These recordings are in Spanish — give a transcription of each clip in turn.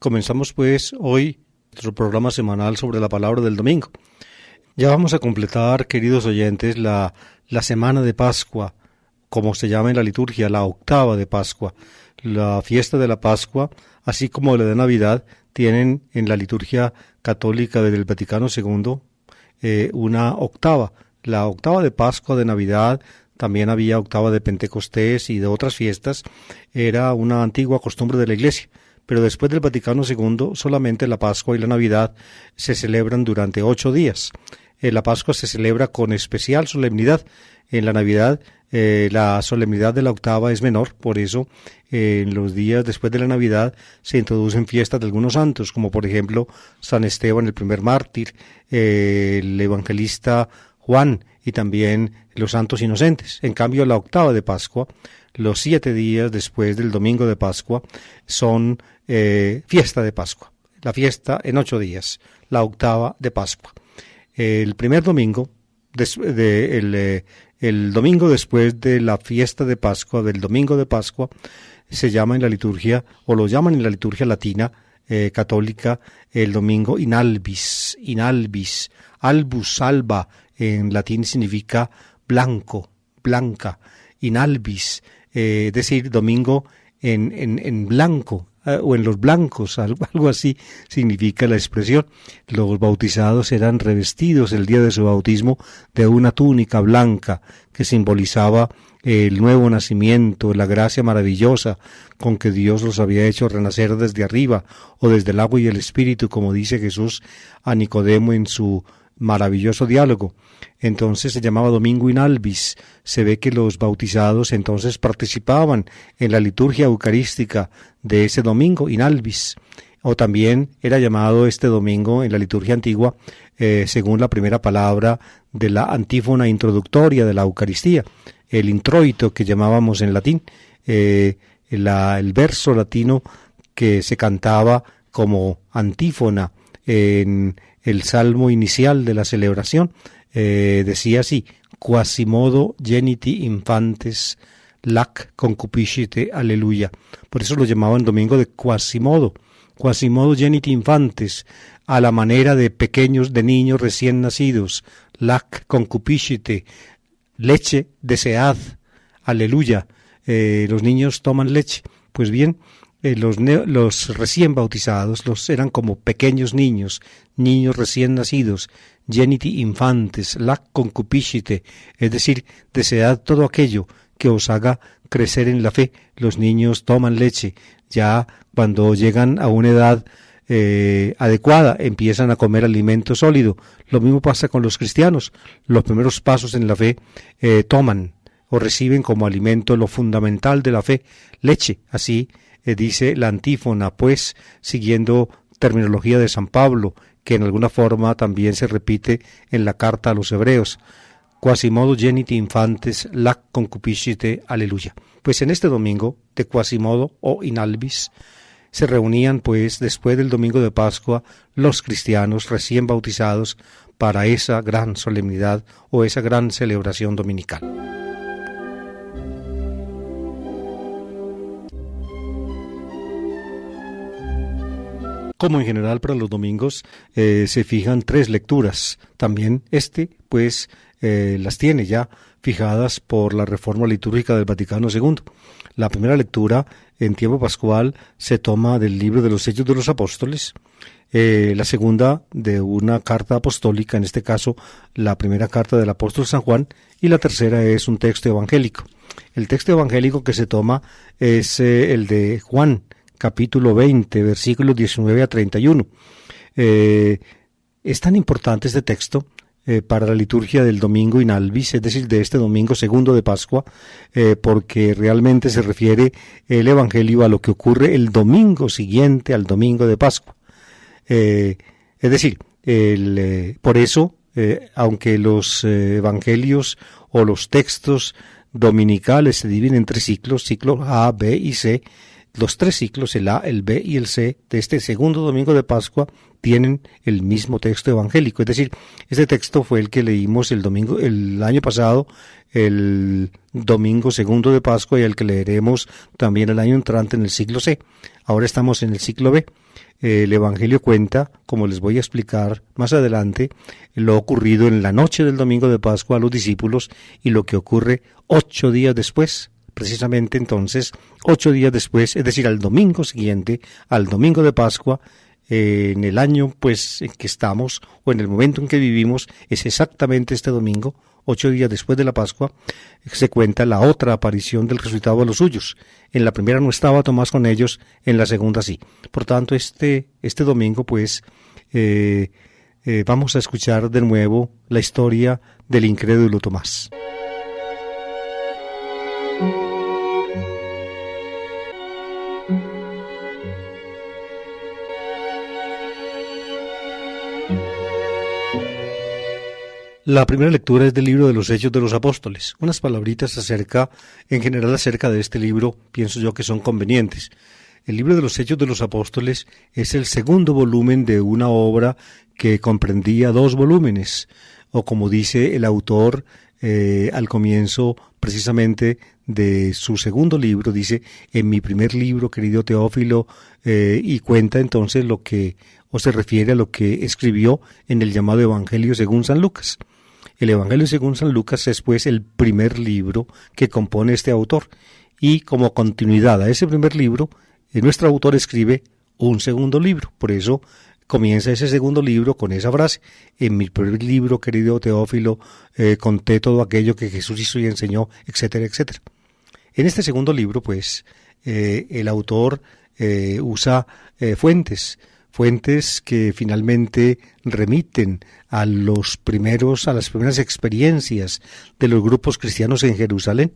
Comenzamos pues hoy nuestro programa semanal sobre la palabra del domingo. Ya vamos a completar, queridos oyentes, la semana de Pascua, como se llama en la liturgia, la octava de Pascua. La fiesta de la Pascua, así como la de Navidad, tienen en la liturgia católica del Vaticano II una octava. La octava de Pascua, de Navidad, también había octava de Pentecostés y de otras fiestas. Era una antigua costumbre de la Iglesia. Pero después del Vaticano II, solamente la Pascua y la Navidad se celebran durante 8 días. La Pascua se celebra con especial solemnidad. En la Navidad, la solemnidad de la octava es menor, por eso en los días después de la Navidad se introducen fiestas de algunos santos, como por ejemplo San Esteban, el primer mártir, el evangelista Juan y también los santos inocentes. En cambio, la octava de Pascua, los 7 días después del domingo de Pascua, son fiesta de Pascua. La fiesta en 8 días, la octava de Pascua. El primer domingo, el domingo después de la fiesta de Pascua, del domingo de Pascua, se llama en la liturgia, o lo llaman en la liturgia latina católica, el domingo in albis, albus, alba, en latín significa blanco, blanca, in albis, es decir, domingo en blanco, o en los blancos, algo así significa la expresión. Los bautizados eran revestidos el día de su bautismo de una túnica blanca que simbolizaba el nuevo nacimiento, la gracia maravillosa con que Dios los había hecho renacer desde arriba o desde el agua y el espíritu, como dice Jesús a Nicodemo en su maravilloso diálogo. Entonces se llamaba Domingo in albis. Se ve que los bautizados entonces participaban en la liturgia eucarística de ese domingo in albis. O también era llamado este domingo en la liturgia antigua según la primera palabra de la antífona introductoria de la Eucaristía, el introito que llamábamos en latín, el verso latino que se cantaba como antífona en el salmo inicial de la celebración. Decía así: Quasimodo geniti infantes lac concupiscite, aleluya. Por eso lo llamaban domingo de Quasimodo geniti infantes, a la manera de pequeños, de niños recién nacidos, lac concupiscite, leche desead, aleluya. Los niños toman leche. Pues bien, los recién bautizados eran como pequeños niños recién nacidos, geniti infantes, lac concupiscite, es decir, desead todo aquello que os haga crecer en la fe. Los niños toman leche, ya cuando llegan a una edad adecuada empiezan a comer alimento sólido. Lo mismo pasa con los cristianos. Los primeros pasos en la fe toman o reciben como alimento lo fundamental de la fe, leche. Así dice la antífona, pues, siguiendo terminología de San Pablo, que en alguna forma también se repite en la carta a los hebreos. Quasimodo geniti infantes lac concupiscite, aleluya. Pues en este domingo de Quasimodo o in albis se reunían pues después del domingo de Pascua los cristianos recién bautizados para esa gran solemnidad o esa gran celebración dominical. Como en general para los domingos se fijan 3 lecturas. También pues las tiene ya fijadas por la reforma litúrgica del Vaticano II. La primera lectura en tiempo pascual se toma del libro de los Hechos de los Apóstoles, la segunda de una carta apostólica, en este caso la primera carta del apóstol San Juan, y la tercera es un texto evangélico. El texto evangélico que se toma es el de Juan, capítulo 20, versículos 19 a 31. Es tan importante este texto para la liturgia del domingo in albis, es decir, de este domingo segundo de Pascua, porque realmente se refiere el Evangelio a lo que ocurre el domingo siguiente al domingo de Pascua. Es decir, por eso, aunque los evangelios o los textos dominicales se dividen en 3 ciclos, ciclo A, B y C, los tres ciclos, el A, el B y el C, de este segundo domingo de Pascua, tienen el mismo texto evangélico. Es decir, este texto fue el que leímos el año pasado, el domingo segundo de Pascua, y el que leeremos también el año entrante en el ciclo C. Ahora estamos en el ciclo B. El Evangelio cuenta, como les voy a explicar más adelante, lo ocurrido en la noche del domingo de Pascua a los discípulos y lo que ocurre 8 días después. Precisamente entonces, 8 días después, es decir, al domingo siguiente, al domingo de Pascua, en el año pues en que estamos, o en el momento en que vivimos, es exactamente este domingo, 8 días después de la Pascua, se cuenta la otra aparición del resucitado a los suyos. En la primera no estaba Tomás con ellos, en la segunda sí. Por tanto, este domingo pues vamos a escuchar de nuevo la historia del incrédulo Tomás. La primera lectura es del libro de los Hechos de los Apóstoles. Unas palabritas en general acerca de este libro, pienso yo que son convenientes. El libro de los Hechos de los Apóstoles es el segundo volumen de una obra que comprendía 2 volúmenes, o como dice el autor al comienzo precisamente de su segundo libro, dice: en mi primer libro, querido Teófilo, y cuenta entonces se refiere a lo que escribió en el llamado Evangelio según San Lucas. El Evangelio según San Lucas es pues el primer libro que compone este autor, y como continuidad a ese primer libro, nuestro autor escribe un segundo libro. Por eso comienza ese segundo libro con esa frase: en mi primer libro, querido Teófilo, conté todo aquello que Jesús hizo y enseñó, etcétera, etcétera. En este segundo libro, pues, el autor usa fuentes que finalmente remiten a las primeras experiencias de los grupos cristianos en Jerusalén,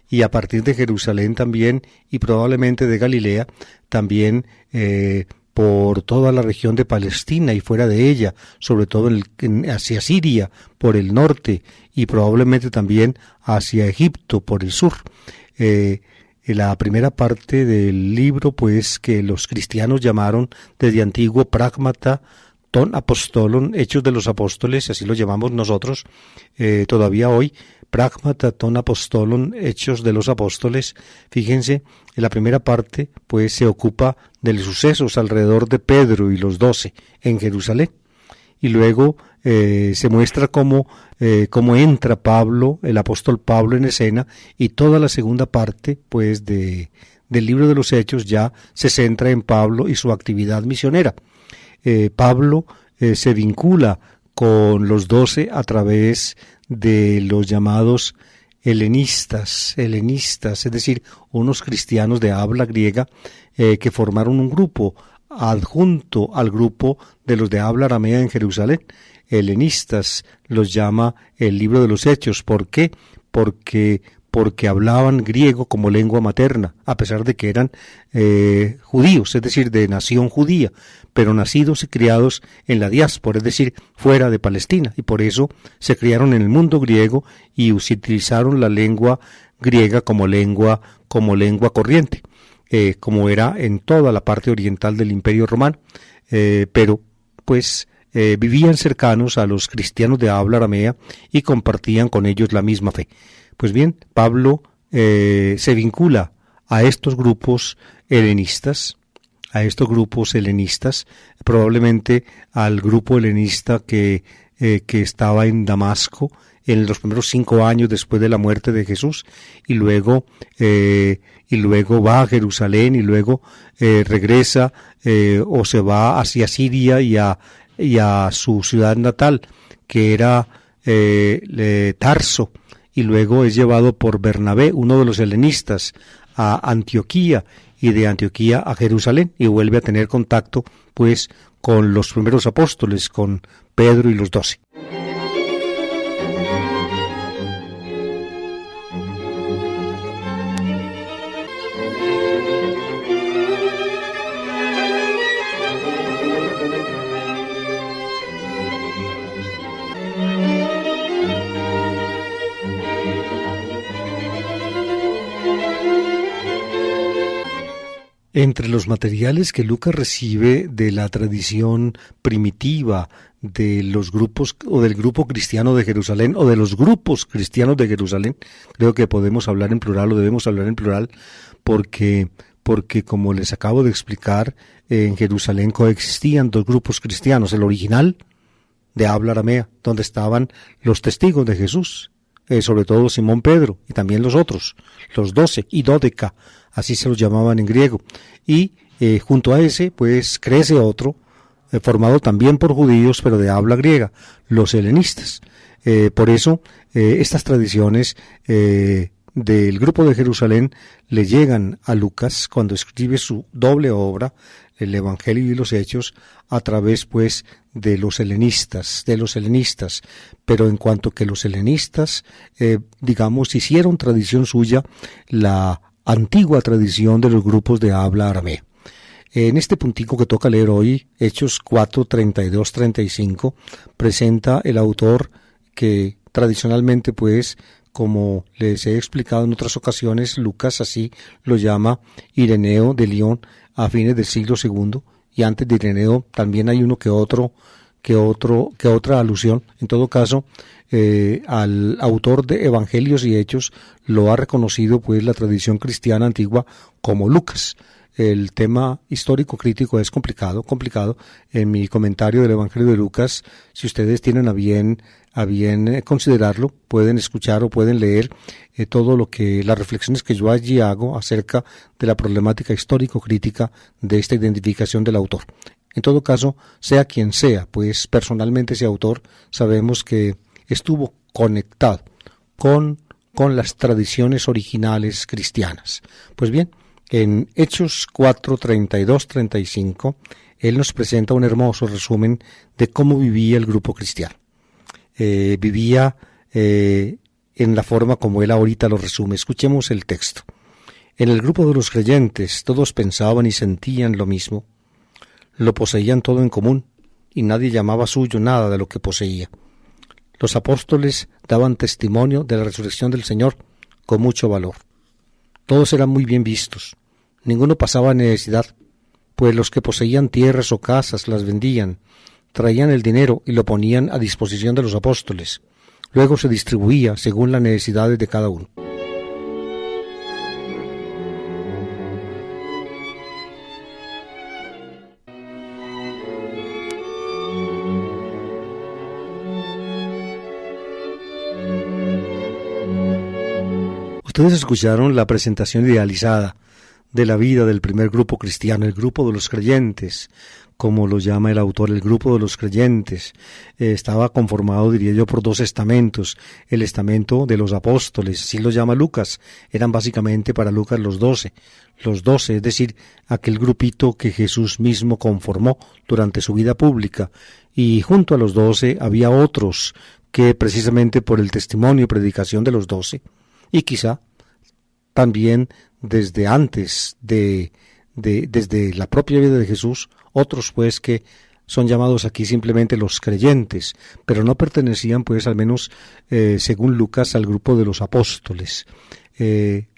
y a partir de Jerusalén también, y probablemente de Galilea, también por toda la región de Palestina y fuera de ella, sobre todo hacia Siria por el norte, y probablemente también hacia Egipto por el sur. La primera parte del libro, pues, que los cristianos llamaron desde antiguo Pragmata ton apostolon, Hechos de los Apóstoles, así lo llamamos nosotros todavía hoy, Pragmata ton apostolon, Hechos de los Apóstoles. Fíjense, en la primera parte, pues, se ocupa de los sucesos alrededor de Pedro y los 12 en Jerusalén, y luego se muestra cómo entra Pablo, el apóstol Pablo, en escena, y toda la segunda parte, pues, del libro de los Hechos ya se centra en Pablo y su actividad misionera. Pablo se vincula con los 12 a través de los llamados helenistas, es decir, unos cristianos de habla griega que formaron un grupo adjunto al grupo de los de habla aramea en Jerusalén. Helenistas los llama el libro de los Hechos. ¿Por qué? Porque hablaban griego como lengua materna, a pesar de que eran judíos, es decir, de nación judía, pero nacidos y criados en la diáspora, es decir, fuera de Palestina, y por eso se criaron en el mundo griego y utilizaron la lengua griega como lengua corriente, como era en toda la parte oriental del Imperio Romano, pero pues vivían cercanos a los cristianos de habla aramea y compartían con ellos la misma fe. Pues bien, Pablo se vincula a estos grupos helenistas, probablemente al grupo helenista que estaba en Damasco en los primeros 5 años después de la muerte de Jesús, y luego va a Jerusalén, y luego regresa o se va hacia Siria y a su ciudad natal, que era Tarso, y luego es llevado por Bernabé, uno de los helenistas, a Antioquía, y de Antioquía a Jerusalén, y vuelve a tener contacto pues con los primeros apóstoles, con Pedro y los 12. Entre los materiales que Lucas recibe de la tradición primitiva de los grupos o del grupo cristiano de Jerusalén o de los grupos cristianos de Jerusalén, creo que podemos hablar en plural o debemos hablar en plural porque como les acabo de explicar, en Jerusalén coexistían dos grupos cristianos, el original de habla aramea, donde estaban los testigos de Jesús, sobre todo Simón Pedro y también los otros, los 12 y dódeca, así se los llamaban en griego, y junto a ese pues crece otro, formado también por judíos pero de habla griega, los helenistas. Por eso estas tradiciones del grupo de Jerusalén le llegan a Lucas cuando escribe su doble obra, el Evangelio y los Hechos, a través pues de los helenistas, pero en cuanto que los helenistas, digamos, hicieron tradición suya la antigua tradición de los grupos de habla aramea. En este puntico que toca leer hoy, Hechos 4, 32, 35, presenta el autor que tradicionalmente pues, como les he explicado en otras ocasiones, Lucas así lo llama Ireneo de Lyon a fines del siglo II, y antes de Ireneo también hay uno que otra alusión. En todo caso, al autor de Evangelios y Hechos lo ha reconocido pues la tradición cristiana antigua como Lucas. El tema histórico crítico es complicado. En mi comentario del Evangelio de Lucas, si ustedes tienen a bien considerarlo, pueden escuchar o pueden leer todo lo que las reflexiones que yo allí hago acerca de la problemática histórico-crítica de esta identificación del autor. En todo caso, sea quien sea, pues personalmente ese autor sabemos que estuvo conectado con las tradiciones originales cristianas. Pues bien, en Hechos 4, 32, 35, él nos presenta un hermoso resumen de cómo vivía el grupo cristiano. Vivía en la forma como él ahorita lo resume. Escuchemos el texto. En el grupo de los creyentes todos pensaban y sentían lo mismo, lo poseían todo en común y nadie llamaba suyo nada de lo que poseía. Los apóstoles daban testimonio de la resurrección del Señor con mucho valor. Todos eran muy bien vistos, ninguno pasaba necesidad, pues los que poseían tierras o casas las vendían, traían el dinero y lo ponían a disposición de los apóstoles. Luego se distribuía según las necesidades de cada uno. Ustedes escucharon la presentación idealizada de la vida del primer grupo cristiano, el grupo de los creyentes, como lo llama el autor, el grupo de los creyentes. Estaba conformado, diría yo, por dos estamentos. El estamento de los apóstoles, así lo llama Lucas, eran básicamente para Lucas los 12, es decir, aquel grupito que Jesús mismo conformó durante su vida pública. Y junto a los 12 había otros que precisamente por el testimonio y predicación de los 12, y quizá también desde antes desde la propia vida de Jesús, otros pues que son llamados aquí simplemente los creyentes, pero no pertenecían pues al menos según Lucas al grupo de los apóstoles. En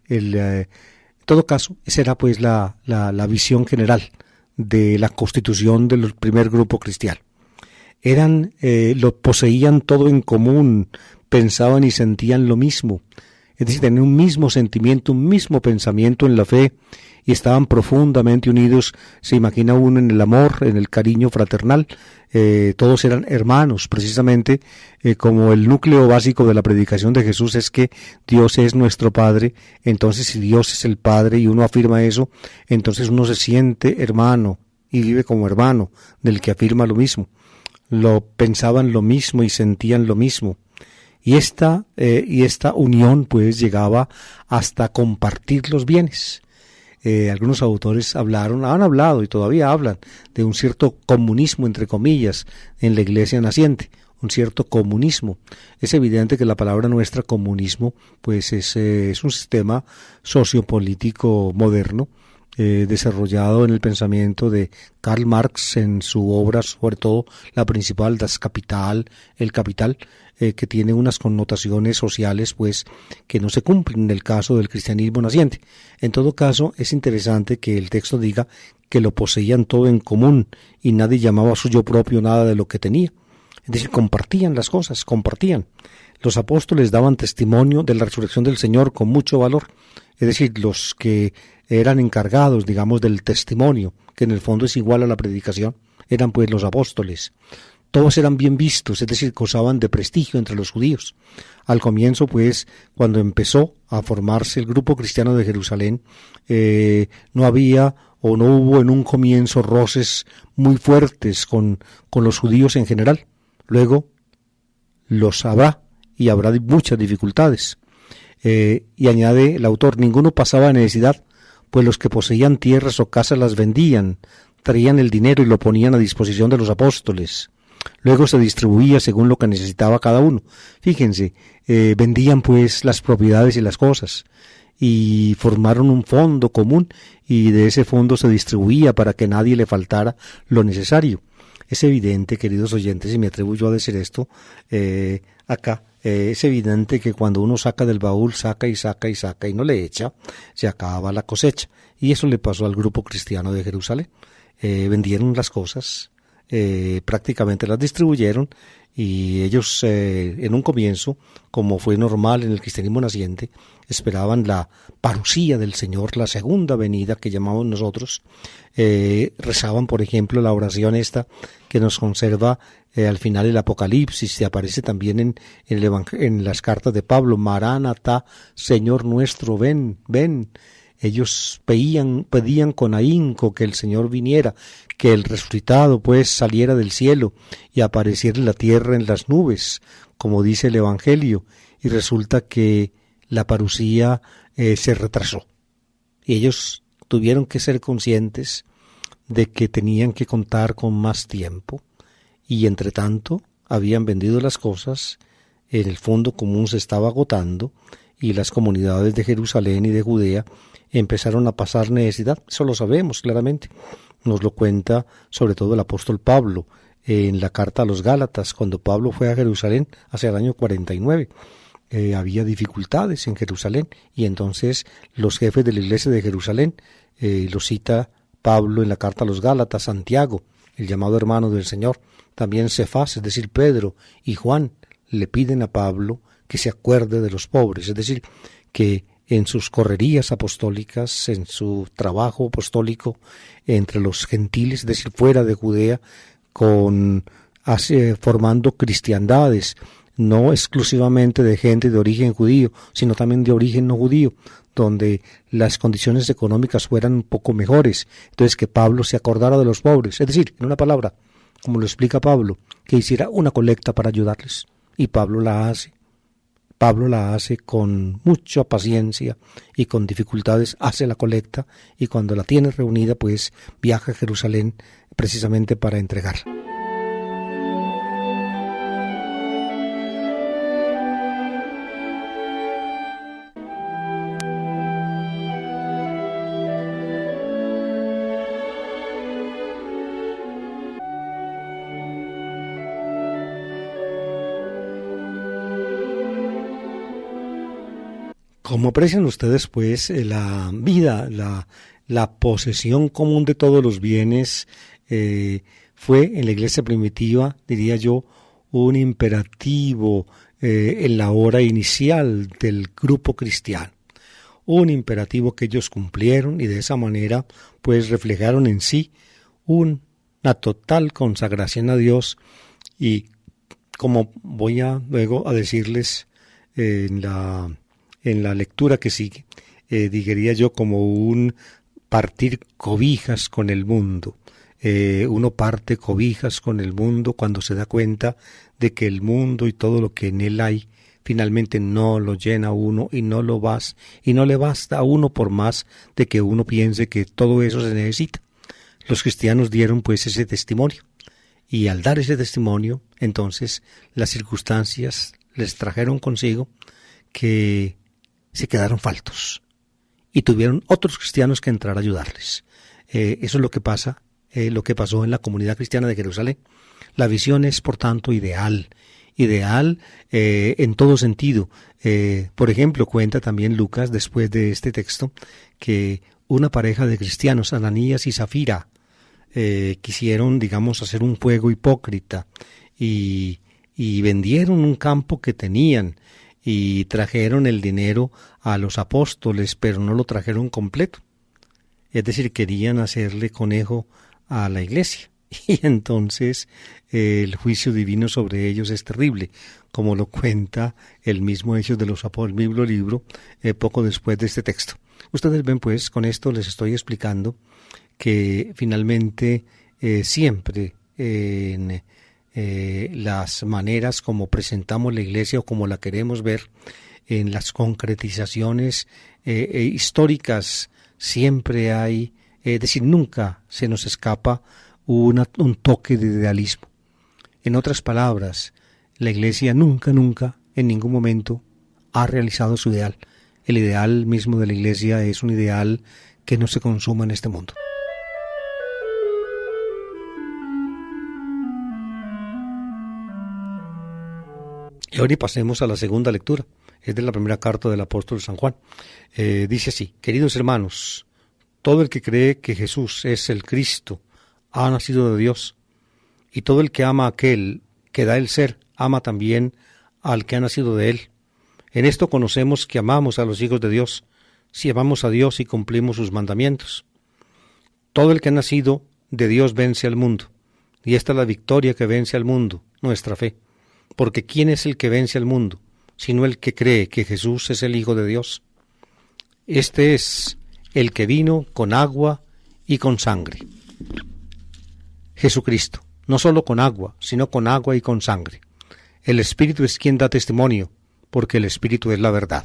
todo caso, esa era pues la visión general de la constitución del primer grupo cristiano. Lo poseían todo en común, pensaban y sentían lo mismo, es decir, tenían un mismo sentimiento, un mismo pensamiento en la fe, y estaban profundamente unidos, se imagina uno, en el amor, en el cariño fraternal. Todos eran hermanos, precisamente como el núcleo básico de la predicación de Jesús es que Dios es nuestro Padre. Entonces, si Dios es el Padre y uno afirma eso, entonces uno se siente hermano y vive como hermano del que afirma lo mismo. Lo pensaban lo mismo y sentían lo mismo. Y esta unión pues llegaba hasta compartir los bienes. Algunos autores han hablado y todavía hablan de un cierto comunismo, entre comillas, en la iglesia naciente, un cierto comunismo. Es evidente que la palabra nuestra, comunismo, pues es un sistema sociopolítico moderno desarrollado en el pensamiento de Karl Marx en su obra, sobre todo la principal, Das Kapital, El Capital, que tiene unas connotaciones sociales pues que no se cumplen en el caso del cristianismo naciente. En todo caso, es interesante que el texto diga que lo poseían todo en común y nadie llamaba suyo propio nada de lo que tenía. Es decir, compartían las cosas, compartían. Los apóstoles daban testimonio de la resurrección del Señor con mucho valor. Es decir, los que eran encargados, digamos, del testimonio, que en el fondo es igual a la predicación, eran pues los apóstoles. Todos eran bien vistos, es decir, gozaban de prestigio entre los judíos. Al comienzo, pues, cuando empezó a formarse el grupo cristiano de Jerusalén, no había o no hubo en un comienzo roces muy fuertes con los judíos en general. Luego los habrá y habrá muchas dificultades. Y añade el autor, ninguno pasaba necesidad, pues los que poseían tierras o casas las vendían, traían el dinero y lo ponían a disposición de los apóstoles. Luego se distribuía según lo que necesitaba cada uno. Fíjense, vendían pues las propiedades y las cosas y formaron un fondo común y de ese fondo se distribuía para que nadie le faltara lo necesario. Es evidente, queridos oyentes, y me atrevo yo a decir esto acá, es evidente que cuando uno saca del baúl, saca y saca y saca y no le echa, se acaba la cosecha. Y eso le pasó al grupo cristiano de Jerusalén. Vendieron las cosas, prácticamente las distribuyeron y ellos en un comienzo, como fue normal en el cristianismo naciente, esperaban la parusía del Señor, la segunda venida que llamamos nosotros. Rezaban, por ejemplo, la oración esta que nos conserva al final el Apocalipsis, se aparece también en las cartas de Pablo, Maránata, Señor nuestro, ven, ven. Ellos pedían con ahínco que el Señor viniera, que el resucitado pues saliera del cielo y apareciera en la tierra en las nubes, como dice el Evangelio, y resulta que la parusía se retrasó. Y ellos tuvieron que ser conscientes de que tenían que contar con más tiempo, y entre tanto habían vendido las cosas, en el fondo común se estaba agotando, y las comunidades de Jerusalén y de Judea empezaron a pasar necesidad. Eso lo sabemos claramente. Nos lo cuenta sobre todo el apóstol Pablo en la carta a los Gálatas, cuando Pablo fue a Jerusalén hacia el año 49. Había dificultades en Jerusalén y entonces los jefes de la iglesia de Jerusalén, lo cita Pablo en la carta a los Gálatas, Santiago, el llamado hermano del Señor, también Cefas, es decir, Pedro y Juan, le piden a Pablo que se acuerde de los pobres, es decir, que en sus correrías apostólicas, en su trabajo apostólico entre los gentiles, es decir, fuera de Judea, formando cristiandades, no exclusivamente de gente de origen judío, sino también de origen no judío, donde las condiciones económicas fueran un poco mejores. Entonces que Pablo se acordara de los pobres, es decir, en una palabra, como lo explica Pablo, que hiciera una colecta para ayudarles. Y Pablo la hace. Pablo la hace con mucha paciencia y con dificultades, hace la colecta y cuando la tiene reunida pues viaja a Jerusalén precisamente para entregar. Como aprecian ustedes, pues, la vida, la posesión común de todos los bienes fue en la iglesia primitiva, diría yo, un imperativo en la hora inicial del grupo cristiano. Un imperativo que ellos cumplieron y de esa manera, pues, reflejaron en sí una total consagración a Dios y, como voy luego a decirles en la lectura que sigue, diría yo como un partir cobijas con el mundo. Uno parte cobijas con el mundo cuando se da cuenta de que el mundo y todo lo que en él hay finalmente no lo llena a uno y no le basta a uno por más de que uno piense que todo eso se necesita. Los cristianos dieron pues ese testimonio y al dar ese testimonio entonces las circunstancias les trajeron consigo que se quedaron faltos y tuvieron otros cristianos que entrar a ayudarles. Eso es lo que pasa, lo que pasó en la comunidad cristiana de Jerusalén. La visión es, por tanto, ideal en todo sentido. Por ejemplo, cuenta también Lucas, después de este texto, que una pareja de cristianos, Ananías y Zafira, quisieron, digamos, hacer un juego hipócrita y vendieron un campo que tenían y trajeron el dinero a los apóstoles, pero no lo trajeron completo. Es decir, querían hacerle conejo a la iglesia. Y entonces el juicio divino sobre ellos es terrible, como lo cuenta el mismo Hechos de los Apóstoles, el mismo libro, poco después de este texto. Ustedes ven, pues, con esto les estoy explicando que finalmente siempre en las maneras como presentamos la iglesia o como la queremos ver, en las concretizaciones históricas, siempre hay, es decir, nunca se nos escapa un toque de idealismo. En otras palabras, la iglesia nunca, en ningún momento ha realizado su ideal. El ideal mismo de la iglesia es un ideal que no se consuma en este mundo. Y ahora pasemos a la segunda lectura. Es de la primera carta del apóstol San Juan. Dice así: queridos hermanos, todo el que cree que Jesús es el Cristo ha nacido de Dios, y todo el que ama a aquel que da el ser, ama también al que ha nacido de él. En esto conocemos que amamos a los hijos de Dios, si amamos a Dios y cumplimos sus mandamientos. Todo el que ha nacido de Dios vence al mundo, y esta es la victoria que vence al mundo, nuestra fe. Porque ¿quién es el que vence al mundo, sino el que cree que Jesús es el Hijo de Dios? Este es el que vino con agua y con sangre. Jesucristo, no solo con agua, sino con agua y con sangre. El Espíritu es quien da testimonio, porque el Espíritu es la verdad.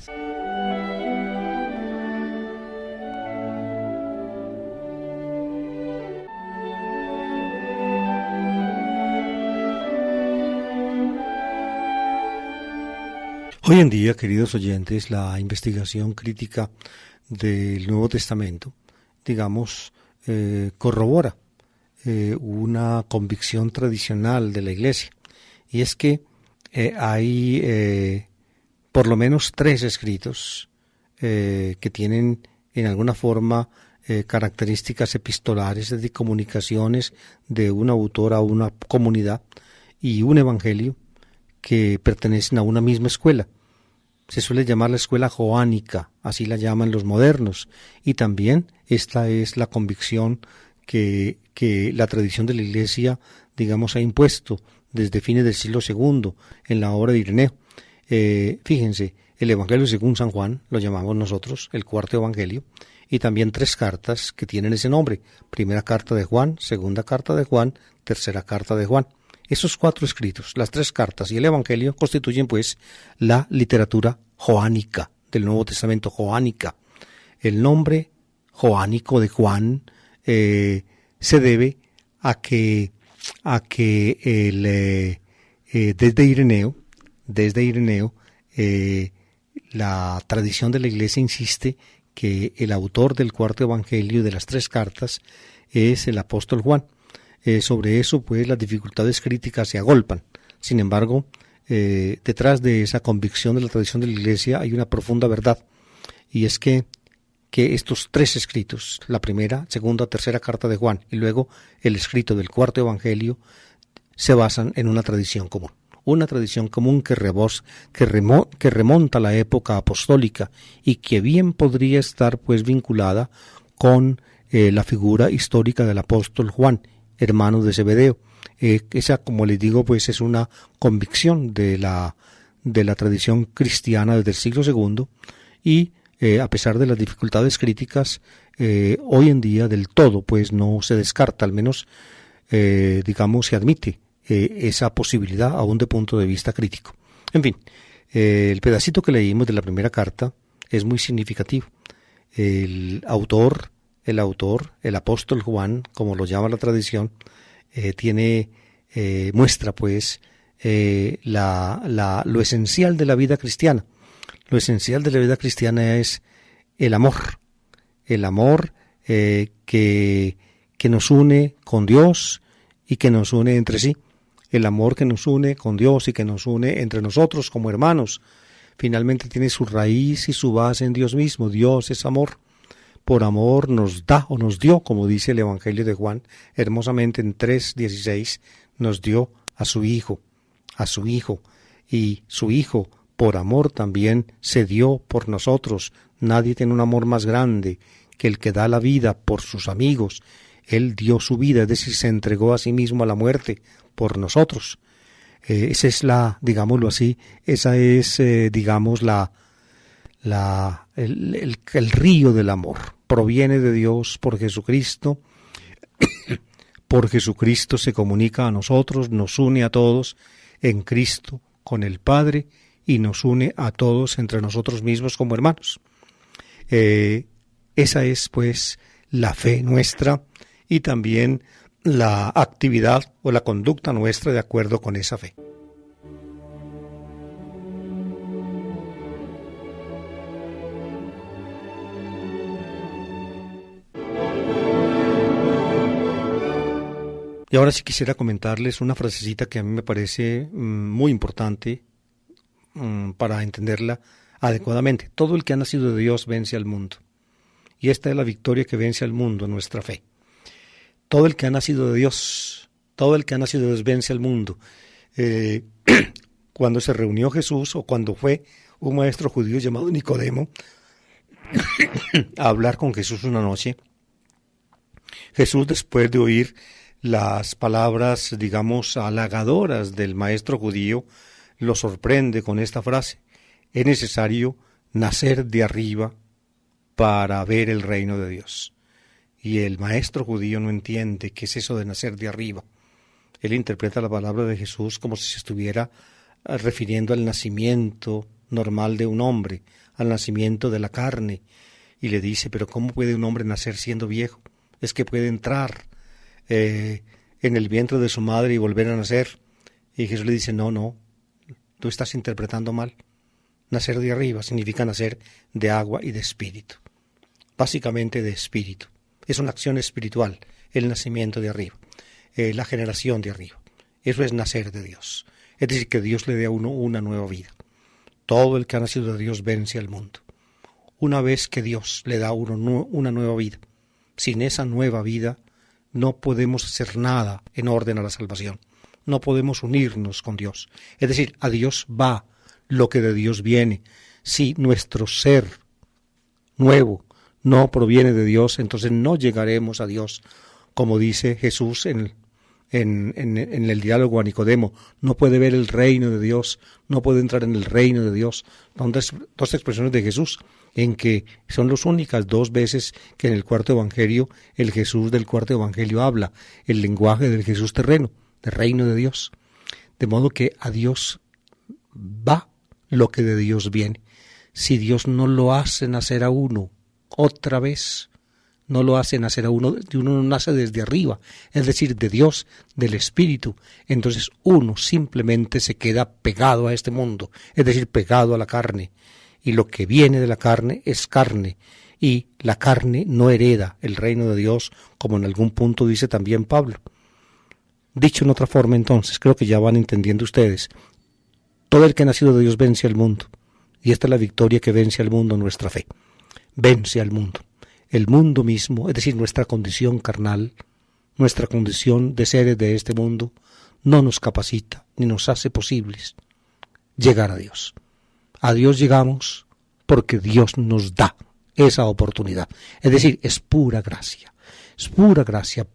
Hoy en día, queridos oyentes, la investigación crítica del Nuevo Testamento, digamos, corrobora una convicción tradicional de la Iglesia, y es que hay por lo menos 3 escritos que tienen en alguna forma características epistolares, de comunicaciones de un autor a una comunidad, y un evangelio que pertenecen a una misma escuela. Se suele llamar la escuela joánica, así la llaman los modernos, y también esta es la convicción que la tradición de la Iglesia, digamos, ha impuesto desde fines del siglo II en la obra de Ireneo. Fíjense, el Evangelio según San Juan, lo llamamos nosotros, el cuarto Evangelio, y también 3 cartas que tienen ese nombre: primera carta de Juan, segunda carta de Juan, tercera carta de Juan. Esos 4 escritos, las 3 cartas y el Evangelio, constituyen pues la literatura joánica del Nuevo Testamento, joánica. El nombre joánico de Juan se debe a que desde Ireneo, la tradición de la Iglesia insiste que el autor del cuarto Evangelio y de las 3 cartas es el apóstol Juan. Sobre eso, pues, las dificultades críticas se agolpan. Sin embargo, detrás de esa convicción de la tradición de la Iglesia hay una profunda verdad, y es que estos 3 escritos, la primera, segunda, tercera carta de Juan y luego el escrito del cuarto Evangelio, se basan en una tradición común. Una tradición común que remonta a la época apostólica y que bien podría estar pues vinculada con la figura histórica del apóstol Juan, hermano de Zebedeo. Esa, como les digo, pues es una convicción de la tradición cristiana desde el siglo II, y a pesar de las dificultades críticas, hoy en día del todo pues no se descarta, al menos digamos se admite esa posibilidad aún de punto de vista crítico. En fin, el pedacito que leímos de la primera carta es muy significativo. El autor, el apóstol Juan, como lo llama la tradición, muestra pues lo esencial de la vida cristiana. Lo esencial de la vida cristiana es el amor, el amor que nos une con Dios y que nos une entre sí, el amor que nos une con Dios y que nos une entre nosotros como hermanos. Finalmente tiene su raíz y su base en Dios mismo. Dios es amor. Por amor nos da o nos dio, como dice el Evangelio de Juan, hermosamente en 3:16, nos dio a su Hijo, y su Hijo por amor también se dio por nosotros. Nadie tiene un amor más grande que el que da la vida por sus amigos. Él dio su vida, es decir, se entregó a sí mismo a la muerte por nosotros. Esa es digámoslo así, esa es, digamos, el río del amor. Proviene de Dios por Jesucristo. Por Jesucristo se comunica a nosotros, nos une a todos en Cristo con el Padre y nos une a todos entre nosotros mismos como hermanos. Esa es, pues, la fe nuestra y también la actividad o la conducta nuestra de acuerdo con esa fe. Y ahora sí quisiera comentarles una frasecita que a mí me parece muy importante para entenderla adecuadamente. Todo el que ha nacido de Dios vence al mundo. Y esta es la victoria que vence al mundo, nuestra fe. Todo el que ha nacido de Dios, vence al mundo. Cuando se reunió Jesús, o cuando fue un maestro judío llamado Nicodemo a hablar con Jesús una noche, Jesús, después de oír las palabras, digamos, halagadoras del maestro judío, lo sorprende con esta frase: es necesario nacer de arriba para ver el reino de Dios. Y el maestro judío no entiende qué es eso de nacer de arriba. Él interpreta la palabra de Jesús como si se estuviera refiriendo al nacimiento normal de un hombre, al nacimiento de la carne, y le dice: pero ¿cómo puede un hombre nacer siendo viejo? Es que puede entrar en el vientre de su madre y volver a nacer. Y Jesús le dice: no, tú estás interpretando mal. Nacer de arriba significa nacer de agua y de espíritu, básicamente de espíritu. Es una acción espiritual, el nacimiento de arriba, la generación de arriba. Eso es nacer de Dios, es decir, que Dios le dé a uno una nueva vida. Todo el que ha nacido de Dios vence al mundo. Una vez que Dios le da a uno una nueva vida, sin esa nueva vida no podemos hacer nada en orden a la salvación. No podemos unirnos con Dios. Es decir, a Dios va lo que de Dios viene. Si nuestro ser nuevo no proviene de Dios, entonces no llegaremos a Dios. Como dice Jesús en el diálogo a Nicodemo, no puede ver el reino de Dios, no puede entrar en el reino de Dios. Dos expresiones de Jesús, en que son las únicas dos veces que en el cuarto evangelio, el Jesús del cuarto evangelio habla el lenguaje del Jesús terreno, del reino de Dios. De modo que a Dios va lo que de Dios viene. Si Dios no lo hace nacer a uno otra vez, no lo hace nacer a uno, uno no nace desde arriba, es decir, de Dios, del Espíritu, entonces uno simplemente se queda pegado a este mundo, es decir, pegado a la carne, y lo que viene de la carne es carne, y la carne no hereda el reino de Dios, como en algún punto dice también Pablo. Dicho en otra forma, entonces, creo que ya van entendiendo ustedes, todo el que ha nacido de Dios vence al mundo, y esta es la victoria que vence al mundo, nuestra fe, vence al mundo. El mundo mismo, es decir, nuestra condición carnal, nuestra condición de seres de este mundo, no nos capacita ni nos hace posibles llegar a Dios. A Dios llegamos porque Dios nos da esa oportunidad. Es decir, es pura gracia,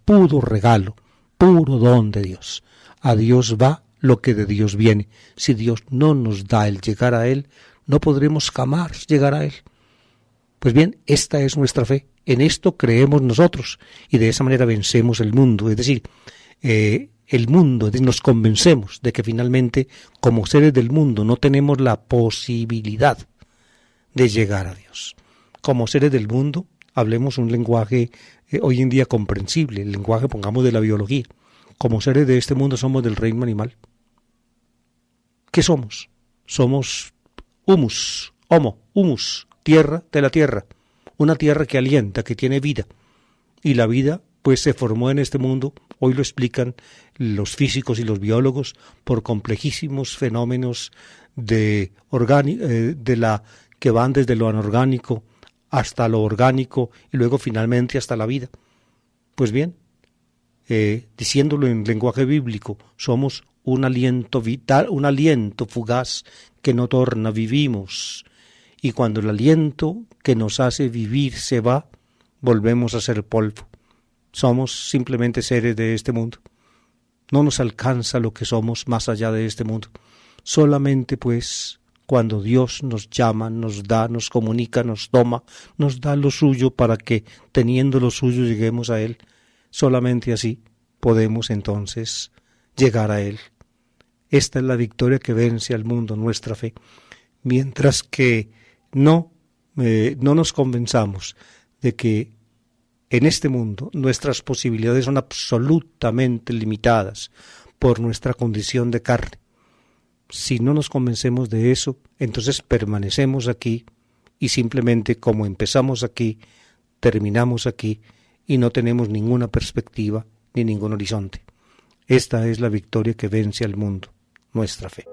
puro regalo, puro don de Dios. A Dios va lo que de Dios viene. Si Dios no nos da el llegar a Él, no podremos jamás llegar a Él. Pues bien, esta es nuestra fe, en esto creemos nosotros y de esa manera vencemos el mundo, es decir, el mundo, nos convencemos de que finalmente como seres del mundo no tenemos la posibilidad de llegar a Dios. Como seres del mundo, hablemos un lenguaje hoy en día comprensible, el lenguaje, pongamos, de la biología. Como seres de este mundo somos del reino animal. ¿Qué somos? Somos humus, tierra de la tierra, una tierra que alienta, que tiene vida. Y la vida pues se formó en este mundo, hoy lo explican los físicos y los biólogos, por complejísimos fenómenos que van desde lo anorgánico hasta lo orgánico y luego finalmente hasta la vida. Pues bien, diciéndolo en lenguaje bíblico, somos un aliento vital, un aliento fugaz que no torna, vivimos. Y cuando el aliento que nos hace vivir se va, volvemos a ser polvo. Somos simplemente seres de este mundo. No nos alcanza lo que somos más allá de este mundo. Solamente pues cuando Dios nos llama, nos da, nos comunica, nos toma, nos da lo suyo para que teniendo lo suyo lleguemos a Él. Solamente así podemos entonces llegar a Él. Esta es la victoria que vence al mundo, nuestra fe. Mientras que no nos convenzamos de que en este mundo nuestras posibilidades son absolutamente limitadas por nuestra condición de carne. Si no nos convencemos de eso, entonces permanecemos aquí y simplemente como empezamos aquí, terminamos aquí y no tenemos ninguna perspectiva ni ningún horizonte. Esta es la victoria que vence al mundo, nuestra fe.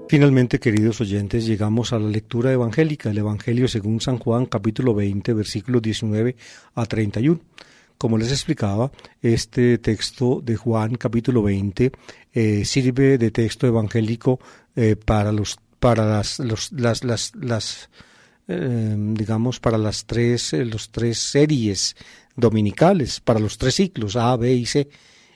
Finalmente, queridos oyentes, llegamos a la lectura evangélica, el Evangelio según San Juan, capítulo 20, versículos 19 a 31. Como les explicaba, este texto de Juan, capítulo 20, sirve de texto evangélico para los tres series dominicales, para los 3 ciclos A, B y C.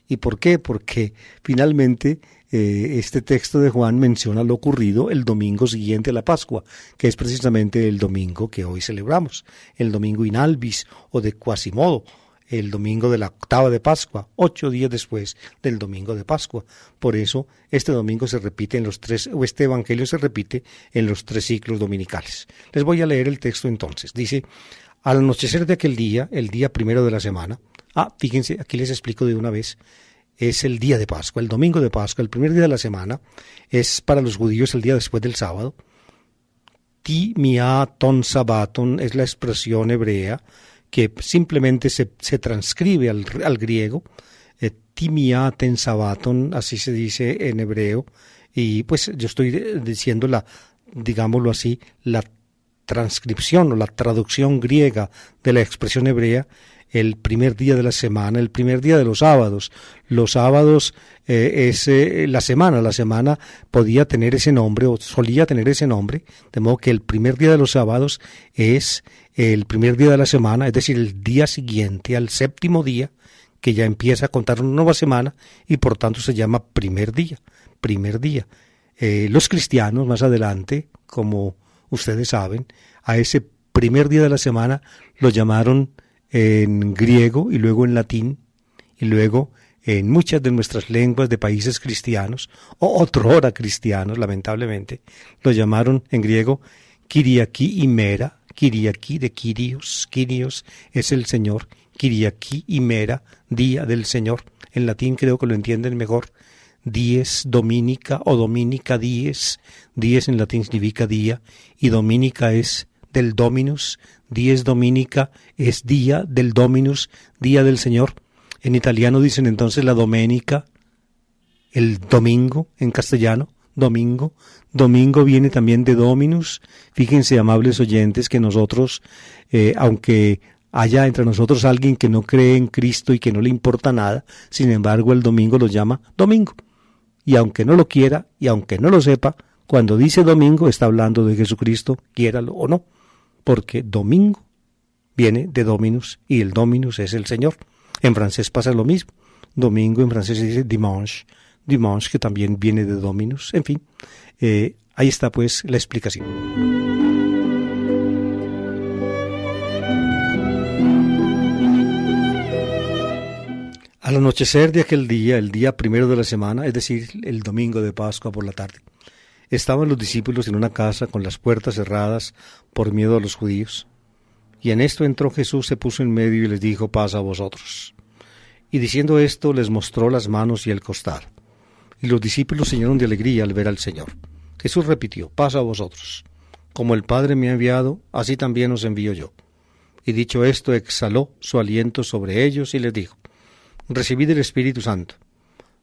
¿Y por qué? Porque finalmente este texto de Juan menciona lo ocurrido el domingo siguiente a la Pascua, que es precisamente el domingo que hoy celebramos, el domingo in albis o de Quasimodo, el domingo de la octava de Pascua, 8 días después del domingo de Pascua. Por eso este domingo se repite este evangelio se repite en los 3 ciclos dominicales. Les voy a leer el texto entonces. Dice: al anochecer de aquel día, el día primero de la semana. Fíjense, aquí les explico de una vez. Es el día de Pascua, el domingo de Pascua, el primer día de la semana, es para los judíos el día después del sábado. Ti mia ton sabaton es la expresión hebrea que simplemente se transcribe al griego. Ti mia ten sabaton, así se dice en hebreo, y pues yo estoy diciendo digámoslo así, la transcripción o la traducción griega de la expresión hebrea. El primer día de la semana, el primer día de los sábados. Los sábados es la semana. La semana podía tener ese nombre o solía tener ese nombre, de modo que el primer día de los sábados es el primer día de la semana, es decir, el día siguiente al 7º día, que ya empieza a contar una nueva semana y por tanto se llama primer día. Primer día. Los cristianos más adelante, como ustedes saben, a ese primer día de la semana lo llamaron en griego y luego en latín y luego en muchas de nuestras lenguas de países cristianos o otrora cristianos, lamentablemente, lo llamaron en griego Kyriaki y Mera. Kyriaki de Kyrios, Kyrios es el Señor, Kyriaki y Mera, día del Señor. En latín creo que lo entienden mejor. Dies dominica o dominica dies. Dies en latín significa día y dominica es del Dominus. Dies dominica es día del Dominus, día del Señor. En italiano dicen entonces la domenica, el domingo en castellano, domingo. Domingo viene también de Dominus. Fíjense, amables oyentes, que nosotros, aunque haya entre nosotros alguien que no cree en Cristo y que no le importa nada, sin embargo el domingo lo llama domingo. Y aunque no lo quiera y aunque no lo sepa, cuando dice domingo está hablando de Jesucristo, quiéralo o no. Porque domingo viene de Dominus y el Dominus es el Señor. En francés pasa lo mismo. Domingo en francés se dice dimanche. Dimanche que también viene de Dominus. En fin, ahí está pues la explicación. Al anochecer de aquel día, el día primero de la semana, es decir, el domingo de Pascua por la tarde, estaban los discípulos en una casa con las puertas cerradas por miedo a los judíos. Y en esto entró Jesús, se puso en medio y les dijo: paz a vosotros. Y diciendo esto les mostró las manos y el costado. y los discípulos se llenaron de alegría al ver al Señor. Jesús repitió: paz a vosotros. Como el Padre me ha enviado, así también os envío yo. Y dicho esto, exhaló su aliento sobre ellos y les dijo: recibid el Espíritu Santo.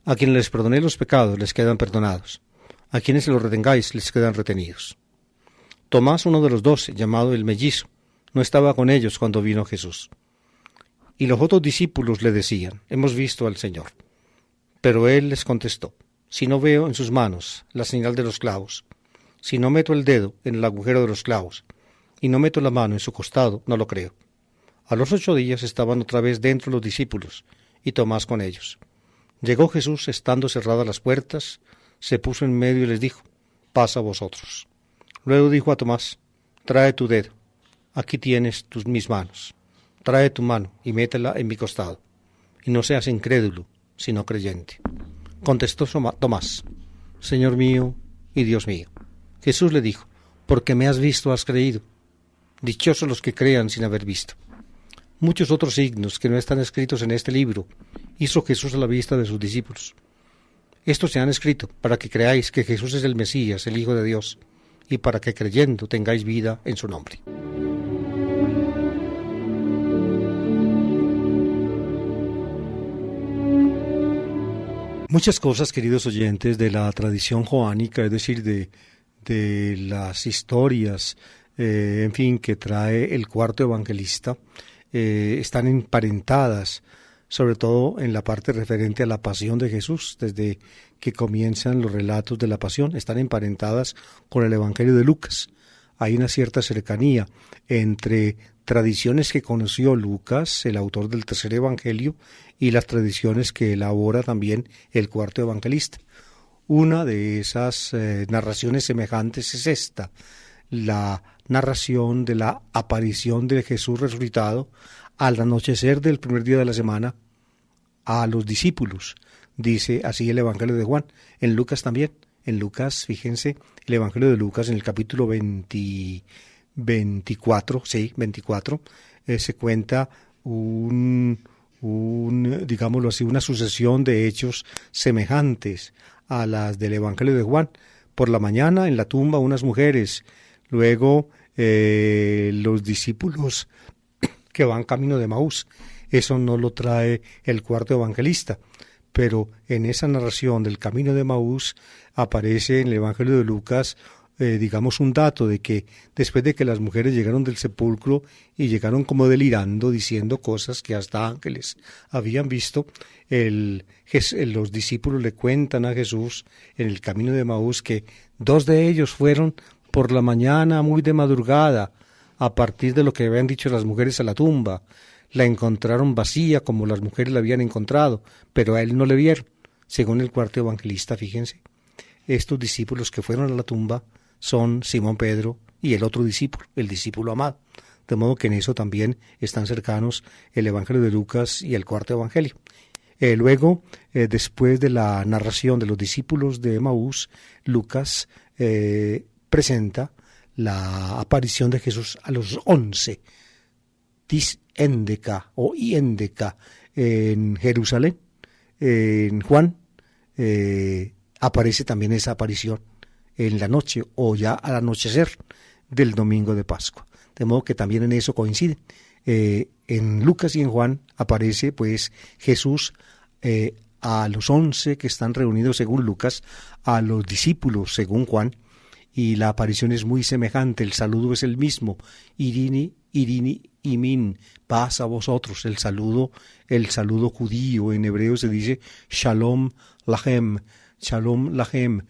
A quienes les perdoné los pecados, les quedan perdonados. A quienes se los retengáis, les quedan retenidos. Tomás, uno de los 12, llamado el mellizo, no estaba con ellos cuando vino Jesús. Y los otros discípulos le decían: hemos visto al Señor. Pero él les contestó: si no veo en sus manos la señal de los clavos, si no meto el dedo en el agujero de los clavos, y no meto la mano en su costado, no lo creo. A los 8 días estaban otra vez dentro los discípulos, y Tomás con ellos. Llegó Jesús, estando cerradas las puertas, se puso en medio y les dijo: paz a vosotros. Luego dijo a Tomás: trae tu dedo, aquí tienes mis manos. Trae tu mano y métela en mi costado, y no seas incrédulo, sino creyente. Contestó Tomás: Señor mío y Dios mío. Jesús le dijo: porque me has visto has creído. Dichosos los que crean sin haber visto. Muchos otros signos que no están escritos en este libro hizo Jesús a la vista de sus discípulos. Estos se han escrito para que creáis que Jesús es el Mesías, el Hijo de Dios, y para que creyendo tengáis vida en su nombre. Muchas cosas, queridos oyentes, de la tradición joánica, es decir, de las historias, en fin, que trae el cuarto evangelista, están emparentadas, sobre todo en la parte referente a la pasión de Jesús, desde que comienzan los relatos de la pasión, están emparentadas con el Evangelio de Lucas. Hay una cierta cercanía entre tradiciones que conoció Lucas, el autor del tercer evangelio, y las tradiciones que elabora también el cuarto evangelista. Una de esas narraciones semejantes es esta, la narración de la aparición de Jesús resucitado al anochecer del primer día de la semana a los discípulos. Dice así el Evangelio de Juan. En Lucas también. En Lucas, fíjense, el Evangelio de Lucas en el capítulo 24, se cuenta digámoslo así, una sucesión de hechos semejantes a las del Evangelio de Juan. Por la mañana en la tumba unas mujeres, luego los discípulos que van camino de Emaús. Eso no lo trae el cuarto evangelista, pero en esa narración del camino de Emaús aparece en el Evangelio de Lucas, digamos, un dato de que después de que las mujeres llegaron del sepulcro y llegaron como delirando, diciendo cosas que hasta ángeles habían visto, los discípulos le cuentan a Jesús en el camino de Emaús que 2 de ellos fueron por la mañana muy de madrugada, a partir de lo que habían dicho las mujeres a la tumba. La encontraron vacía como las mujeres la habían encontrado, pero a él no le vieron. Según el cuarto evangelista, fíjense, estos discípulos que fueron a la tumba son Simón Pedro y el otro discípulo, el discípulo amado. De modo que en eso también están cercanos el Evangelio de Lucas y el cuarto evangelio. Luego, después de la narración de los discípulos de Emaús, Lucas presenta la aparición de Jesús a los 11, Éndeka o Iéndeka en Jerusalén. En Juan aparece también esa aparición en la noche o ya al anochecer del domingo de Pascua. De modo que también en eso coinciden. En Lucas y en Juan aparece pues Jesús a los 11 que están reunidos según Lucas, a los discípulos según Juan, y la aparición es muy semejante, el saludo es el mismo, Irini, Irini, Imin, paz a vosotros, el saludo judío, en hebreo se dice Shalom Lachem, Shalom Lachem,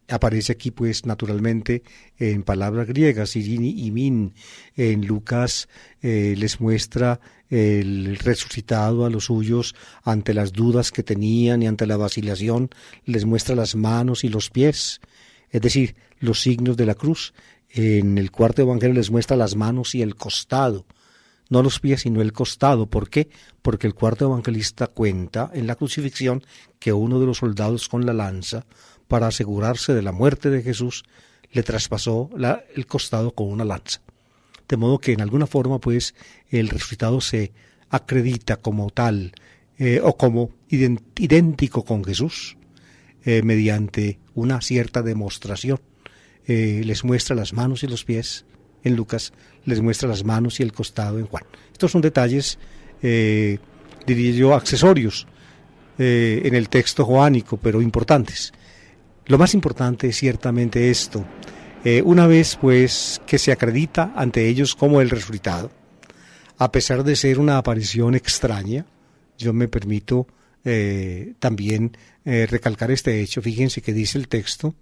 aparece aquí pues naturalmente en palabras griegas, Irini, Imin. En Lucas les muestra el resucitado a los suyos ante las dudas que tenían y ante la vacilación, les muestra las manos y los pies, es decir, los signos de la cruz. En el cuarto evangelio les muestra las manos y el costado, no los pies sino el costado. ¿Por qué? Porque el cuarto evangelista cuenta en la crucifixión que uno de los soldados con la lanza, para asegurarse de la muerte de Jesús, le traspasó el costado con una lanza. De modo que en alguna forma pues el resucitado se acredita como tal, o como idéntico con Jesús mediante una cierta demostración. Les muestra las manos y los pies en Lucas, les muestra las manos y el costado en Juan. Estos son detalles, diría yo, accesorios en el texto joánico, pero importantes. Lo más importante es ciertamente esto. Una vez pues que se acredita ante ellos como el resucitado, a pesar de ser una aparición extraña, yo me permito también recalcar este hecho. Fíjense que dice el texto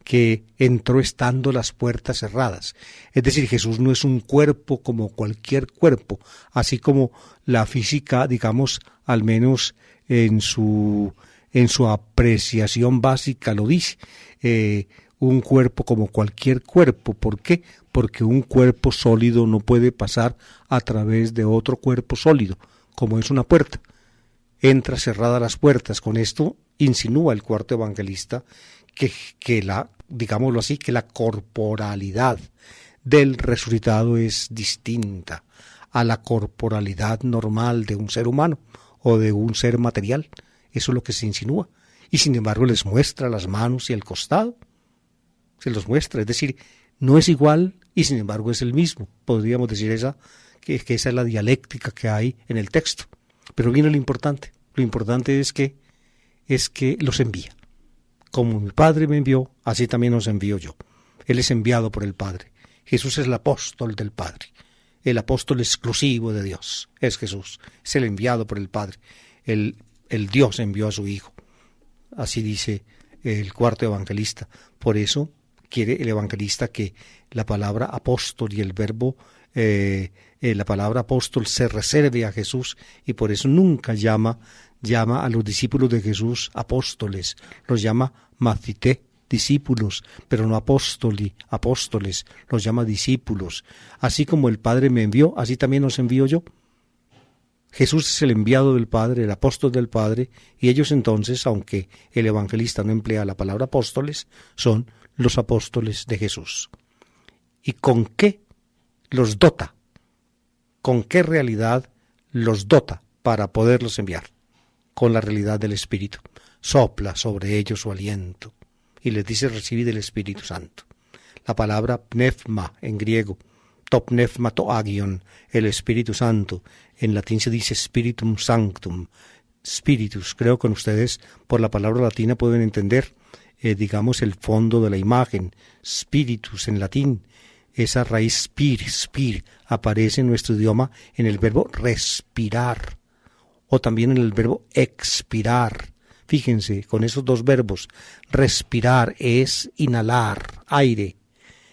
que entró estando las puertas cerradas. Es decir, Jesús no es un cuerpo como cualquier cuerpo, así como la física, digamos, al menos en su apreciación básica lo dice. Un cuerpo como cualquier cuerpo. ¿Por qué? Porque un cuerpo sólido no puede pasar a través de otro cuerpo sólido, como es una puerta. Entra cerradas las puertas. Con esto insinúa el cuarto evangelista que la, digámoslo así, que la corporalidad del resucitado es distinta a la corporalidad normal de un ser humano o de un ser material. Eso es lo que se insinúa. Y sin embargo les muestra las manos y el costado. Se los muestra, es decir, no es igual y sin embargo es el mismo. Podríamos decir que esa es la dialéctica que hay en el texto. Pero viene lo importante. Lo importante es que los envía. Como mi Padre me envió, así también os envío yo. Él es enviado por el Padre. Jesús es el apóstol del Padre. El apóstol exclusivo de Dios es Jesús. Es el enviado por el Padre. El Dios envió a su Hijo. Así dice el cuarto evangelista. Por eso quiere el evangelista que la palabra apóstol y el verbo, la palabra apóstol se reserve a Jesús, y por eso nunca llama a los discípulos de Jesús apóstoles, los llama mathité, discípulos, pero no apóstoles, los llama discípulos. Así como el Padre me envió, así también os envío yo. Jesús es el enviado del Padre, el apóstol del Padre, y ellos entonces, aunque el evangelista no emplea la palabra apóstoles, son los apóstoles de Jesús. ¿Y con qué los dota? ¿Con qué realidad los dota para poderlos enviar? Con la realidad del Espíritu. Sopla sobre ellos su aliento y les dice: recibid el Espíritu Santo. La palabra pneuma en griego, to pneumato-agion, el Espíritu Santo, en latín se dice Spiritum Sanctum, Spiritus. Creo que ustedes por la palabra latina pueden entender, digamos, el fondo de la imagen. Spiritus en latín, esa raíz spir, aparece en nuestro idioma en el verbo respirar, o también en el verbo expirar. Fíjense, con esos dos verbos, respirar es inhalar aire,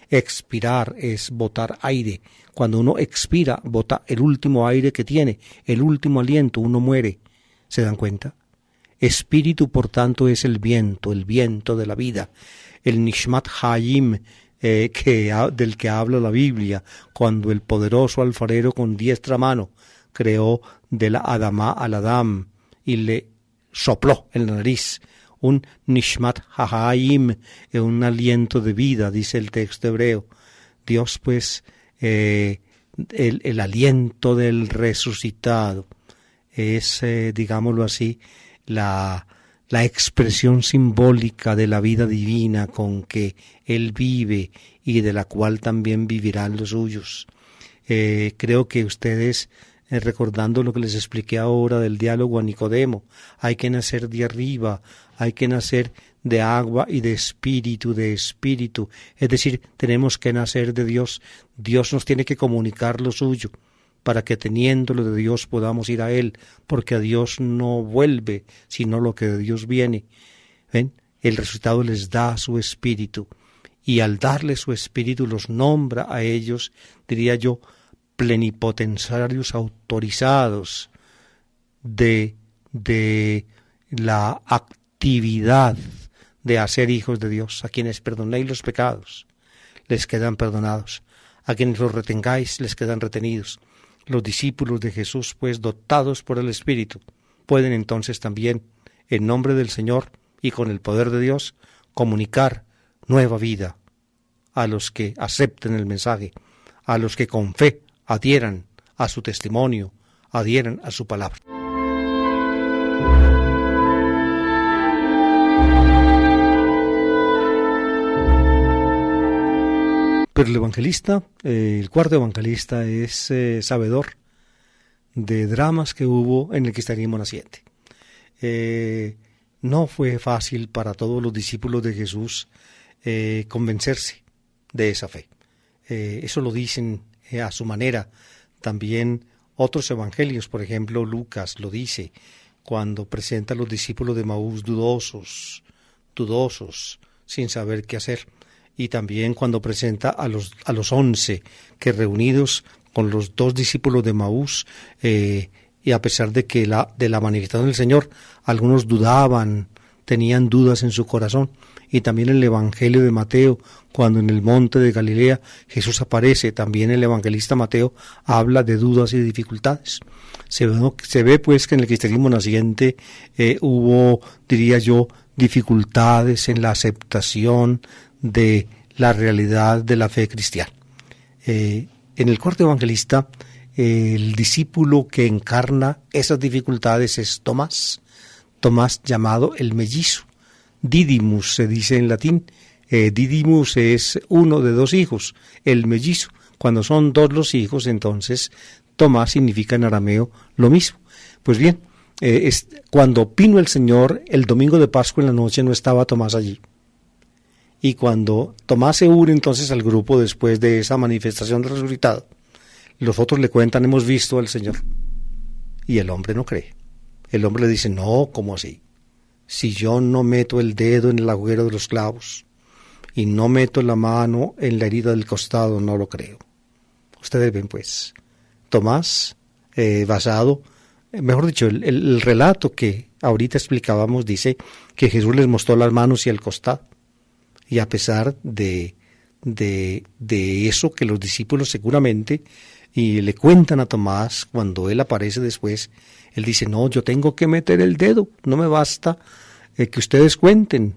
expirar es botar aire. Cuando uno expira, bota el último aire que tiene, el último aliento, uno muere. ¿Se dan cuenta? Espíritu, por tanto, es el viento de la vida, el Nishmat Hayim, del que habla la Biblia, cuando el poderoso alfarero con diestra mano creó de la Adamá al Adam y le sopló en la nariz un Nishmat Hayim, un aliento de vida, dice el texto hebreo. Dios, pues, el aliento del resucitado es, digámoslo así, la expresión simbólica de la vida divina con que Él vive y de la cual también vivirán los suyos. Creo que ustedes, recordando lo que les expliqué ahora del diálogo a Nicodemo, hay que nacer de arriba, hay que nacer de agua y de espíritu, es decir, tenemos que nacer de Dios. Dios nos tiene que comunicar lo suyo, para que teniéndolo de Dios podamos ir a Él, porque a Dios no vuelve, sino lo que de Dios viene. ¿Ven? El resucitado les da su espíritu, y al darle su espíritu los nombra a ellos, diría yo, plenipotenciarios autorizados de la actividad de hacer hijos de Dios. A quienes perdonéis los pecados, les quedan perdonados. A quienes los retengáis, les quedan retenidos. Los discípulos de Jesús, pues, dotados por el Espíritu, pueden entonces también, en nombre del Señor y con el poder de Dios, comunicar nueva vida a los que acepten el mensaje, a los que con fe adhieran a su testimonio, adhieran a su palabra. Pero el evangelista, el cuarto evangelista, es sabedor de dramas que hubo en el cristianismo naciente. No fue fácil para todos los discípulos de Jesús convencerse de esa fe. Eso lo dicen a su manera. También otros evangelios, por ejemplo, Lucas lo dice cuando presenta a los discípulos de Maús dudosos, sin saber qué hacer. Y también cuando presenta a los 11 que reunidos con los 2 discípulos de Maús, y a pesar de que de la manifestación del Señor, algunos dudaban, tenían dudas en su corazón. Y también el Evangelio de Mateo, cuando en el monte de Galilea Jesús aparece, también el evangelista Mateo habla de dudas y dificultades. Se ve pues que en el cristianismo naciente hubo, diría yo, dificultades en la aceptación de la realidad de la fe cristiana. En el cuarto evangelista, el discípulo que encarna esas dificultades es Tomás llamado el mellizo. Didymus se dice en latín. Didymus es uno de 2 hijos, el mellizo. Cuando son 2 los hijos, entonces Tomás significa en arameo lo mismo. Pues bien, cuando vino el Señor el domingo de Pascua en la noche, no estaba Tomás allí. Y cuando Tomás se une entonces al grupo después de esa manifestación del resucitado, los otros le cuentan: hemos visto al Señor. Y el hombre no cree. El hombre le dice: no, ¿cómo así? Si yo no meto el dedo en el agujero de los clavos y no meto la mano en la herida del costado, no lo creo. Ustedes ven pues, Tomás, basado, mejor dicho, el relato que ahorita explicábamos dice que Jesús les mostró las manos y el costado. Y a pesar de eso que los discípulos seguramente y le cuentan a Tomás cuando él aparece después, él dice: no, yo tengo que meter el dedo, no me basta que ustedes cuenten,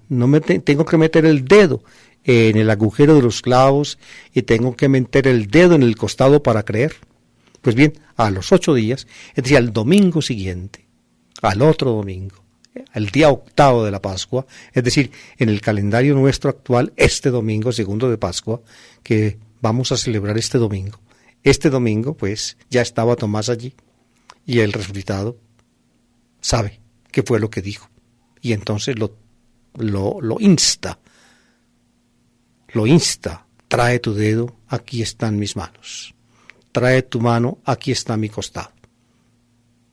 tengo que meter el dedo en el agujero de los clavos y tengo que meter el dedo en el costado para creer. Pues bien, a los 8 días, es decir, al domingo siguiente, al otro domingo, al día 8º de la Pascua, es decir, en el calendario nuestro actual, este domingo, segundo de Pascua, que vamos a celebrar este domingo, pues, ya estaba Tomás allí, y el resucitado sabe qué fue lo que dijo, y entonces lo insta, trae tu dedo, aquí están mis manos, trae tu mano, aquí está mi costado,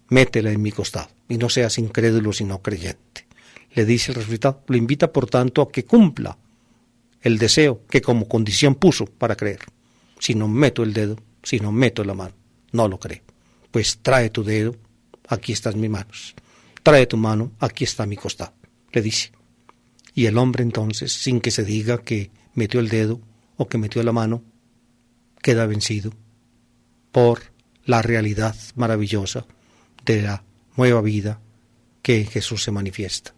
métela en mi costado, y no seas incrédulo sino creyente. Le dice el resucitado, lo invita por tanto a que cumpla el deseo que como condición puso para creer. Si no meto el dedo, si no meto la mano, no lo cree. Pues trae tu dedo, aquí están mis manos, trae tu mano, aquí está mi costado, le dice. Y el hombre entonces, sin que se diga que metió el dedo o que metió la mano, queda vencido por la realidad maravillosa de la nueva vida que en Jesús se manifiesta.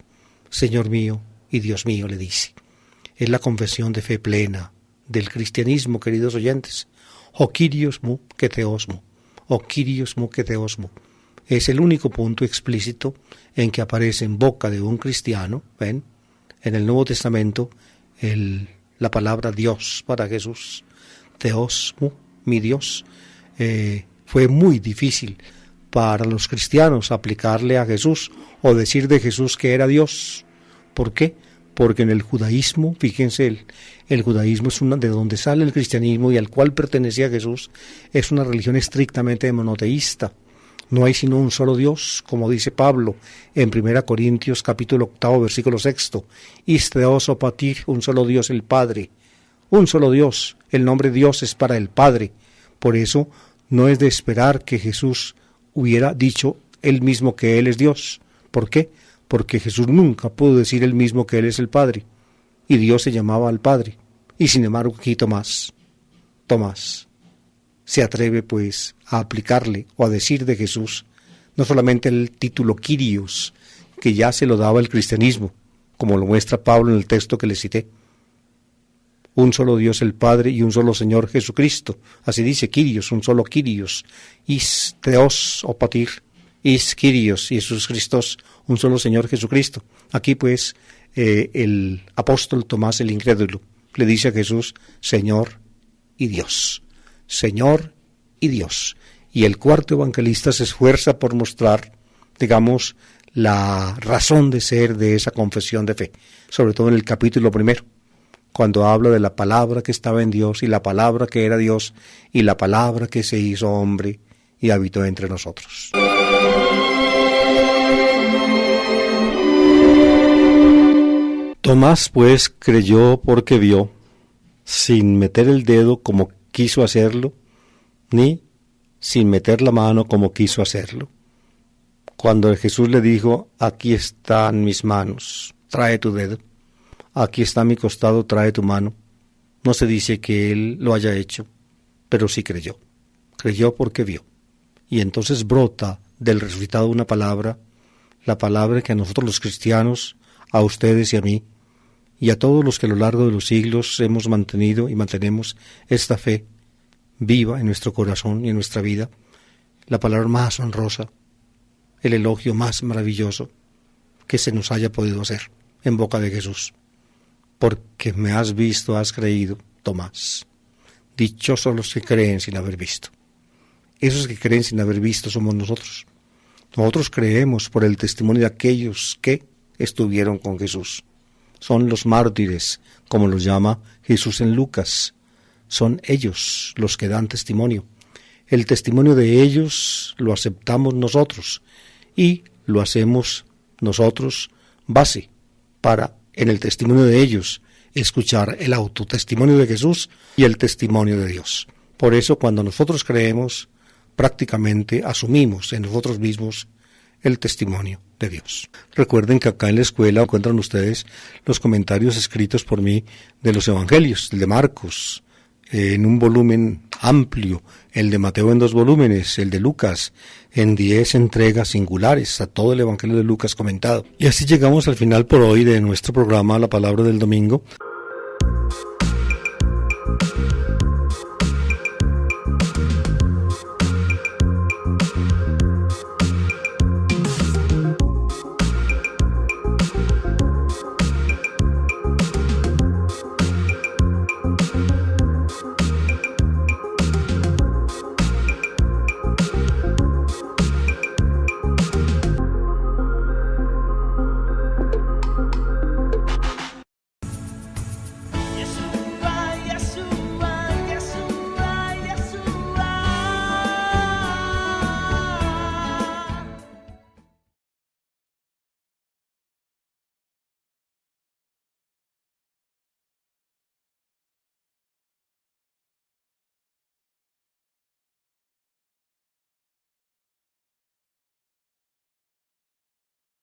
Señor mío y Dios mío, le dice. Es la confesión de fe plena del cristianismo, queridos oyentes. O Kyrios mu que theosmo, o Kyrios mu que theosmo. Es el único punto explícito en que aparece en boca de un cristiano, ¿ven? En el Nuevo Testamento, la palabra Dios para Jesús, theosmo, mi Dios. Fue muy difícil para los cristianos aplicarle a Jesús o decir de Jesús que era Dios. ¿Por qué? Porque en el judaísmo, fíjense, el judaísmo es de donde sale el cristianismo y al cual pertenecía Jesús, es una religión estrictamente monoteísta. No hay sino un solo Dios, como dice Pablo en 1 Corintios capítulo 8, versículo 6. Is theos o patir, un solo Dios, el Padre. Un solo Dios, el nombre Dios es para el Padre. Por eso no es de esperar que Jesús hubiera dicho él mismo que Él es Dios. ¿Por qué? Porque Jesús nunca pudo decir él mismo que Él es el Padre. Y Dios se llamaba al Padre. Y sin embargo aquí Tomás se atreve pues a aplicarle o a decir de Jesús no solamente el título Kyrios, que ya se lo daba el cristianismo, como lo muestra Pablo en el texto que le cité. Un solo Dios el Padre y un solo Señor Jesucristo. Así dice Kyrios, un solo Kyrios. Is theos o patir, is Kyrios, Jesús Christos, un solo Señor Jesucristo. Aquí pues el apóstol Tomás el incrédulo le dice a Jesús, Señor y Dios. Señor y Dios. Y el cuarto evangelista se esfuerza por mostrar, digamos, la razón de ser de esa confesión de fe, sobre todo en el capítulo 1, cuando habla de la palabra que estaba en Dios y la palabra que era Dios y la palabra que se hizo hombre y habitó entre nosotros. Tomás, pues, creyó porque vio, sin meter el dedo como quiso hacerlo, ni sin meter la mano como quiso hacerlo. Cuando Jesús le dijo, aquí están mis manos, trae tu dedo, aquí está mi costado, trae tu mano, no se dice que él lo haya hecho, pero sí creyó. Creyó porque vio. Y entonces brota del resucitado una palabra, la palabra que a nosotros los cristianos, a ustedes y a mí, y a todos los que a lo largo de los siglos hemos mantenido y mantenemos esta fe viva en nuestro corazón y en nuestra vida, la palabra más honrosa, el elogio más maravilloso que se nos haya podido hacer en boca de Jesús. Porque me has visto, has creído, Tomás. Dichosos los que creen sin haber visto. Esos que creen sin haber visto somos nosotros. Nosotros creemos por el testimonio de aquellos que estuvieron con Jesús. Son los mártires, como los llama Jesús en Lucas. Son ellos los que dan testimonio. El testimonio de ellos lo aceptamos nosotros y lo hacemos nosotros base para, en el testimonio de ellos, escuchar el autotestimonio de Jesús y el testimonio de Dios. Por eso, cuando nosotros creemos, prácticamente asumimos en nosotros mismos el testimonio de Dios. Recuerden que acá en la escuela encuentran ustedes los comentarios escritos por mí de los evangelios, el de Marcos, en un volumen amplio, el de Mateo en 2 volúmenes, el de Lucas en 10 entregas singulares, a todo el evangelio de Lucas comentado. Y así llegamos al final por hoy de nuestro programa La Palabra del Domingo.